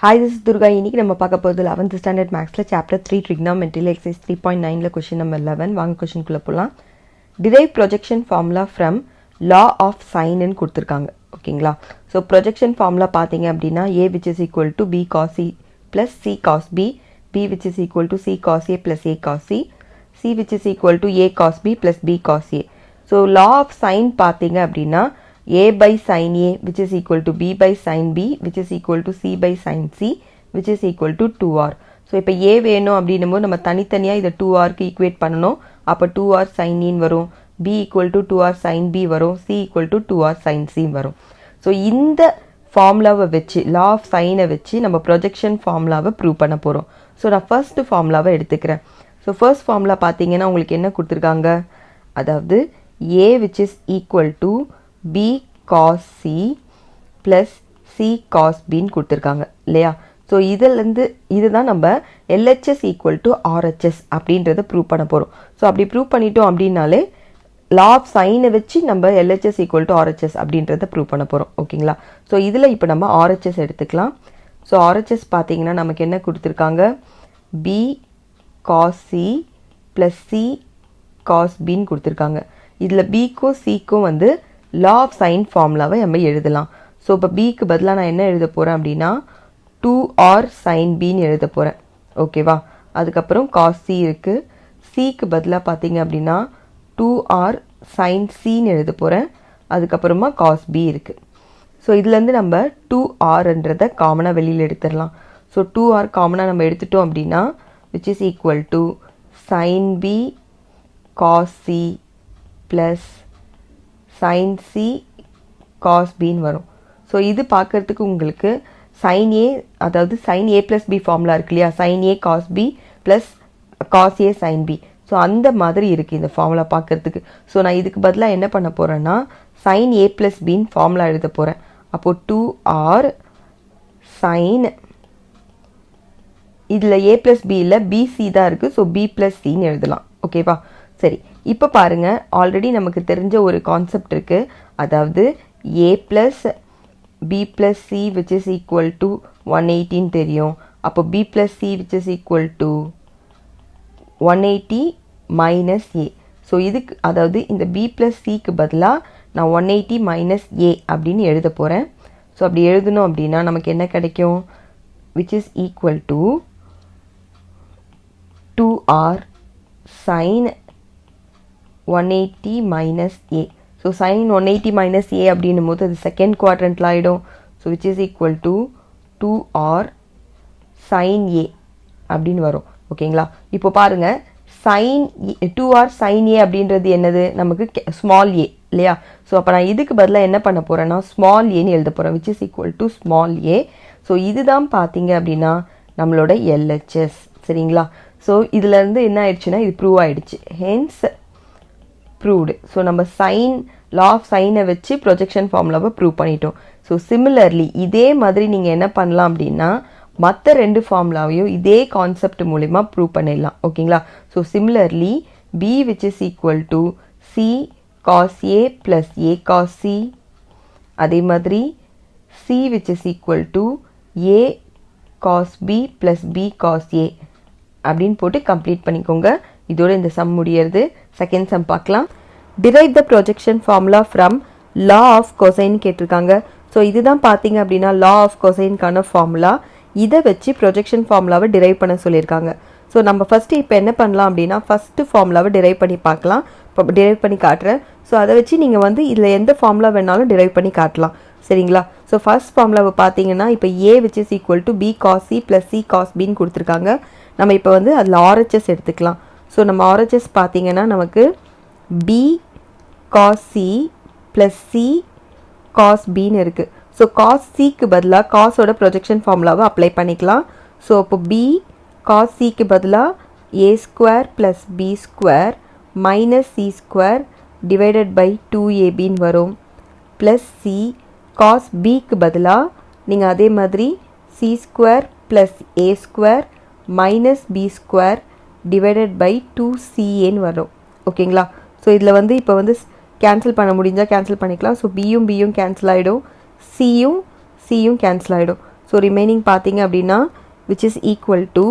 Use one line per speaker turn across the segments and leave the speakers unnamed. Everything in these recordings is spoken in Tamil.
Hi, this is Durga. இன்னைக்கு நம்ம பார்க்க போறது 11th standard mathsல chapter 3 trigonometry exercise 3.9ல question number 11 வாங்க क्वेश्चन குள்ள போலாம். Derive projection formula from law of sin ன்னு கொடுத்திருக்காங்க. ஓகேங்களா? So projection formula பாத்தீங்க அப்படினா a which is equal to b cos c plus c cos b, b which is equal to c cos a plus a cos c, c which is equal to a cos b plus b cos a. So law of sin பாத்தீங்க அப்படினா a by sin a which is equal to b by sin b which is equal to c by sin c which is equal to 2r. So இப்போ a வேணும் அப்படினும்போது நம்ம தனித்தனியா இத 2r க்கு ஈக்குவேட் பண்ணனும். அப்ப 2r sin a வரும், b equal to 2r sin b வரும், c equal to 2r sin c வரும். So இந்த ஃபார்முலாவை வெச்சு law of sin வெச்சு நம்ம projection ஃபார்முலாவை ப்ரூவ் பண்ண போறோம். So நான் ஃபர்ஸ்ட் ஃபார்முலாவை எடுத்துக்கிறேன். So first ஃபார்முலா பாத்தீங்கன்னா உங்களுக்கு என்ன கொடுத்திருக்காங்க? அதாவது a which is equal to b cos c plus c cos b ன்னு கொடுத்திருக்காங்க இல்லையா? ஸோ இதுதான் நம்ம LHS equal to RHS அப்படின்றத ப்ரூவ் பண்ண போறோம். ஸோ அப்படி ப்ரூவ் பண்ணிட்டோம் அப்படின்னாலே law of sin வச்சு நம்ம LHS equal to RHS அப்படின்றத ப்ரூவ் பண்ண போறோம். ஓகேங்களா? ஸோ இதுல இப்போ நம்ம RHS எடுத்துக்கலாம். ஸோ RHS பார்த்தீங்கன்னா நமக்கு என்ன கொடுத்திருக்காங்க? b cos c plus c cos b ன்னு கொடுத்திருக்காங்க. இதுல b க்கும் c க்கும் வந்து law of sin ஃபார்முலாவை நம்ம எழுதலாம். ஸோ இப்போ b க்கு பதிலா நான் என்ன எழுத போறேன் அப்படின்னா 2r sin b ன்னு எழுத போறேன். ஓகேவா? அதுக்கப்புறம் cos c இருக்கு. c க்கு பதிலா பாத்தீங்க அப்படின்னா 2r sin c ன்னு எழுத போறேன். அதுக்கப்புறமா cos b இருக்கு. ஸோ இதுல இருந்து நம்ம 2rன்றத காமனா வெளியில எடுத்துடலாம். ஸோ 2r காமனா நம்ம எடுத்துட்டோம் அப்படின்னா which is equal to sin b cos c plus sin c cos b ன்னு வரும். ஸோ இது பார்க்கறதுக்கு உங்களுக்கு sin a அதாவது sin a plus b formula இருக்கு இல்லையா? sin a cos b plus cos a sin b. So அந்த மாதிரி இருக்கு இந்த ஃபார்முலா பார்க்கறதுக்கு. ஸோ நான் இதுக்கு பதிலாக என்ன பண்ண போறேன்னா sin a plus b ன்னு ஃபார்முலா எழுத போறேன். அப்போ 2r sin இதுல a plus b இல்ல bc தான் இருக்கு. ஸோ b plus c ன்னு எழுதலாம். ஓகேவா? சரி, இப்போ பாருங்க ஆல்ரெடி நமக்கு தெரிஞ்ச ஒரு கான்செப்ட் இருக்கு. அதாவது a plus b plus c which is equal to 180 தெரியும். அப்போ b plus c which is equal to 180 minus a. So இதுக்கு அதாவது இந்த b plus c க்கு பதிலா நான் 180 minus a அப்படின்னு எழுத போறேன். ஸோ அப்படி எழுதணும் அப்படின்னா நமக்கு என்ன கிடைக்கும்? which is equal to 2r sin 180 minus a. So sin 180 minus a அப்படின்னும் போது அது செகண்ட் குவாட்ரண்ட்ல ஆயிடும். So which is equal to 2r sin a அப்படின்னு வரும். ஓகேங்களா? இப்போ பாருங்க sin 2r sin a அப்படின்றது என்னது? நமக்கு small a இல்லையா? ஸோ அப்போ நான் இதுக்கு பதிலாக என்ன பண்ண போறேன்னா small a ன்னு எழுத போறேன் which is equal to small a. So இதுதான் பார்த்தீங்க அப்படின்னா நம்மளோட LHS. சரிங்களா? ஸோ இதுல இருந்து என்ன ஆயிடுச்சுன்னா இது ப்ரூவ் ஆயிடுச்சு. Hence proved. ஸோ நம்ம sin law of sin வச்சு projection formulaவை ப்ரூவ் பண்ணிட்டோம். ஸோ similarly இதே மாதிரி நீங்க என்ன பண்ணலாம் அப்படின்னா மற்ற ரெண்டு ஃபார்முலாவையும் இதே கான்செப்ட் மூலமா ப்ரூவ் பண்ணிடலாம். ஓகேங்களா? So similarly b which is equal to c cos a plus a cos c, அதே மாதிரி c which is equal to a cos b plus b cos a அப்படின்னு போட்டு கம்ப்ளீட் பண்ணிக்கோங்க. இதோட இந்த சம் முடியறது. செகண்ட் சம் பார்க்கலாம். derive the projection formula from law of cosine கேட்டிருக்காங்க. ஸோ இதுதான் பார்த்தீங்க அப்படின்னா law of cosineக்கான ஃபார்முலா. இதை வச்சு projection ஃபார்முலாவை derive பண்ண சொல்லியிருக்காங்க. ஸோ நம்ம ஃபர்ஸ்ட் இப்போ என்ன பண்ணலாம் அப்படின்னா ஃபர்ஸ்ட் ஃபார்முலாவை derive பண்ணி பார்க்கலாம். இப்போ derive பண்ணி காட்டுறேன். ஸோ அதை வச்சு நீங்கள் வந்து இதில் எந்த ஃபார்முலா வேணாலும் derive பண்ணி காட்டலாம். சரிங்களா? ஸோ ஃபர்ஸ்ட் ஃபார்முலாவை பார்த்தீங்கன்னா இப்போ a which is equal to b cos c plus c cos b ன்னு கொடுத்துருக்காங்க. நம்ம இப்போ வந்து அதில் RHS எடுத்துக்கலாம். ஸோ நம்ம RHS பார்த்தீங்கன்னா நமக்கு b cos c plus c cos b ன்னு இருக்கு. ஸோ cos c க்கு பதிலாக காஸோட ப்ரொஜெக்ஷன் ஃபார்முலாவை அப்ளை பண்ணிக்கலாம். ஸோ இப்போ b cos c க்கு பதிலாக a square plus b square minus c square divided by 2ab ன்னு வரும். ப்ளஸ் c cos b க்கு பதிலாக நீங்கள் அதே மாதிரி c square plus a square minus b square divided by 2ca ன்னு வரும். ஓகேங்களா? ஸோ இதில் வந்து இப்போ வந்து கேன்சல் பண்ண முடிஞ்சால் கேன்சல் பண்ணிக்கலாம். ஸோ பியும் பியும் கேன்சல் ஆகிடும், சியும் கேன்சல் ஆகிடும். ஸோ ரிமைனிங் பார்த்தீங்க அப்படின்னா விச் இஸ் ஈக்குவல் டு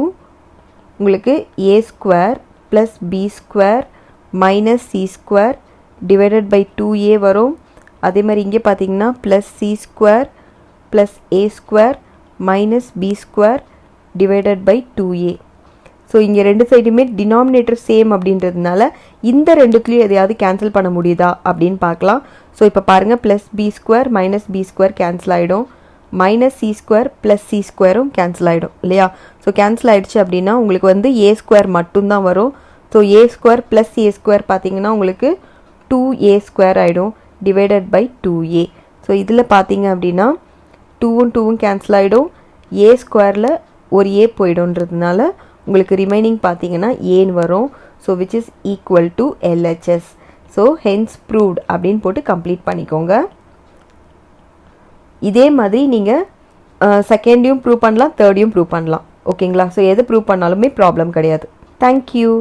உங்களுக்கு a square plus b square minus c square divided by 2a வரும். அதே மாதிரி இங்கே பார்த்தீங்கன்னா plus c square plus a square minus b square divided by 2a. So இங்கே ரெண்டு சைடுமே டினாமினேட்டர் சேம் அப்படின்றதுனால இந்த ரெண்டுத்துலேயும் எதையாவது கேன்சல் பண்ண முடியுதா அப்படின்னு பார்க்கலாம். ஸோ இப்போ பாருங்கள் plus b square minus b square cancel ஆகிடும், minus c square plus c ஸ்கொயரும் கேன்சல் ஆகிடும் இல்லையா. ஸோ கேன்சல் ஆகிடுச்சு அப்படின்னா உங்களுக்கு வந்து ஏ ஸ்கொயர் மட்டும்தான் வரும். So A square plus a square பார்த்தீங்கன்னா உங்களுக்கு 2a ஸ்கொயர் ஆகிடும் டிவைடட் பை 2a. ஸோ இதில் பார்த்தீங்க அப்படின்னா 2ம் 2ம் கேன்சல் ஆகிடும், ஏ ஸ்கொயரில் ஒரு ஏ போய்டும்ன்றதுனால உங்களுக்கு ரிமைனிங் பார்த்தீங்கன்னா ஏன்னு வரும். So which is equal to LHS. So hence proved அப்படின்னு போட்டு கம்ப்ளீட் பண்ணிக்கோங்க. இதே மாதிரி நீங்கள் செகண்டையும் ப்ரூவ் பண்ணலாம், தேர்டையும் ப்ரூவ் பண்ணலாம். ஓகேங்களா. ஸோ எது ப்ரூவ் பண்ணாலுமே ப்ராப்ளம் கிடையாது. தேங்க்யூ.